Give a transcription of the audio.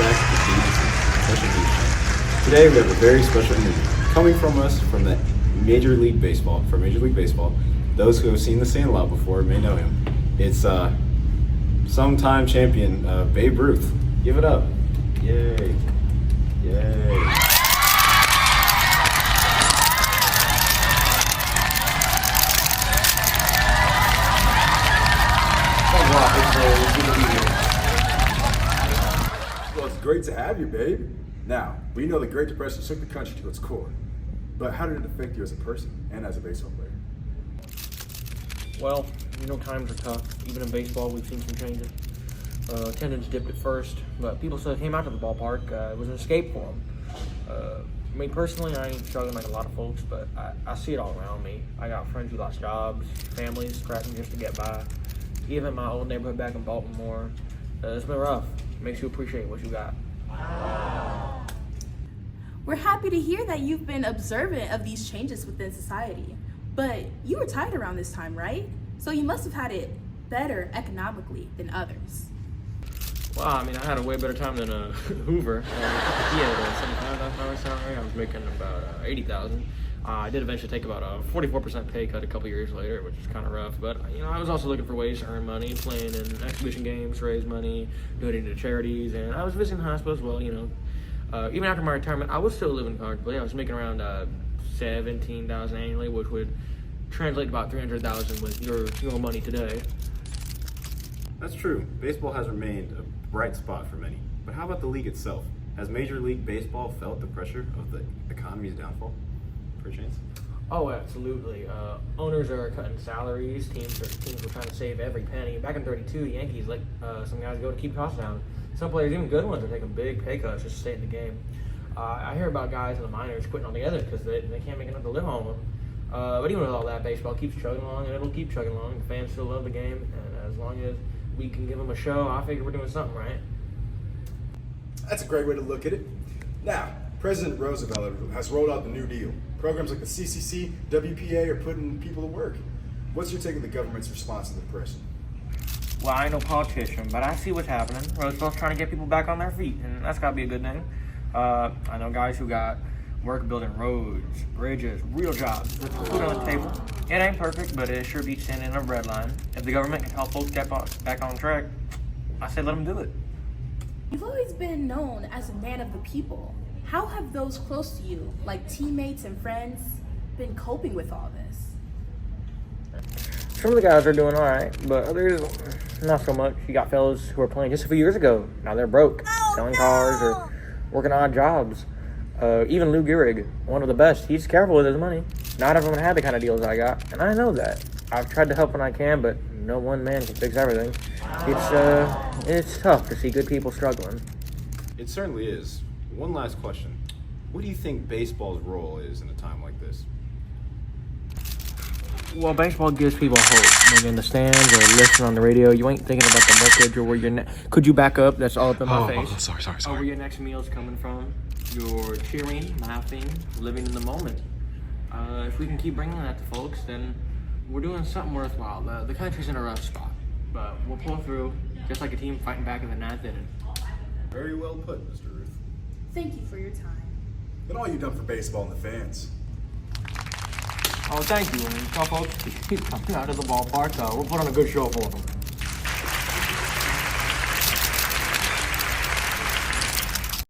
back to the Special News Show. Today we have a very special interview coming from us from the Major League Baseball. Those who have seen the Sandlot before may know him. It's sometime champion Babe Ruth. Give it up. Yay. Yay. Well, it's great to have you, babe. Now, we know the Great Depression shook the country to its core. But how did it affect you as a person and as a baseball player? Well, times are tough. Even in baseball, we've seen some changes. Attendance dipped at first, but people still came out to the ballpark. It was an escape for them. Personally, I ain't struggling like a lot of folks, but I see it all around me. I got friends who lost jobs, families scrapping just to get by. Even my old neighborhood back in Baltimore, it's been rough. It makes you appreciate what you got. We're happy to hear that you've been observant of these changes within society. But you retired around this time, right? So you must have had it better economically than others. Well, I had a way better time than Hoover. He had a $75,000 salary. I was making about $80,000. I did eventually take about a 44% pay cut a couple years later, which is kind of rough. But I was also looking for ways to earn money, playing in exhibition games, raise money, donating to charities, and I was visiting hospitals. Well, even after my retirement, I was still living comfortably. I was making around $17,000 annually, which would translate to about $300,000 with your money today. That's true. Baseball has remained a bright spot for many. But how about the league itself? Has Major League Baseball felt the pressure of the economy's downfall, perchance? Oh, absolutely. Owners are cutting salaries. Teams were trying to save every penny. Back in '32, the Yankees let some guys go to keep costs down. Some players, even good ones, are taking big pay cuts just to stay in the game. I hear about guys in the minors quitting altogether because they can't make enough to live on them. But even with all that, baseball keeps chugging along, and it'll keep chugging along. The fans still love the game, and as long as we can give them a show, I figure we're doing something right. That's a great way to look at it. Now, President Roosevelt has rolled out the New Deal. Programs like the CCC, WPA are putting people to work. What's your take on the government's response to the depression? Well, I ain't no politician, but I see what's happening. Roosevelt's trying to get people back on their feet, and that's got to be a good thing. I know guys who got work building roads, bridges, real jobs. Put food on the table. It ain't perfect, but it sure beats standing in a bread line. If the government can help folks get back on track, I say let them do it. You've always been known as a man of the people. How have those close to you, like teammates and friends, been coping with all this? Some of the guys are doing all right, but others, not so much. You got fellas who were playing just a few years ago. Now they're broke, selling cars or working odd jobs. Even Lou Gehrig, one of the best, he's careful with his money. Not everyone had the kind of deals I got, and I know that. I've tried to help when I can, but no one man can fix everything. It's tough to see good people struggling. It certainly is. One last question. What do you think baseball's role is in a time like this? Well, baseball gives people hope. Maybe in the stands or listening on the radio, you ain't thinking about the mortgage or where your could you back up? That's all up in my face. Sorry. Or where your next meal's coming from. You're cheering, laughing, living in the moment. If we can keep bringing that to folks, then we're doing something worthwhile. The country's in a rough spot, but we'll pull through, just like a team fighting back in the ninth inning. Very well put, Mr. Ruth. Thank you for your time. And all you've done for baseball and the fans. Oh, thank you. And tell folks to keep coming out of the ballpark. We'll put on a good show for them.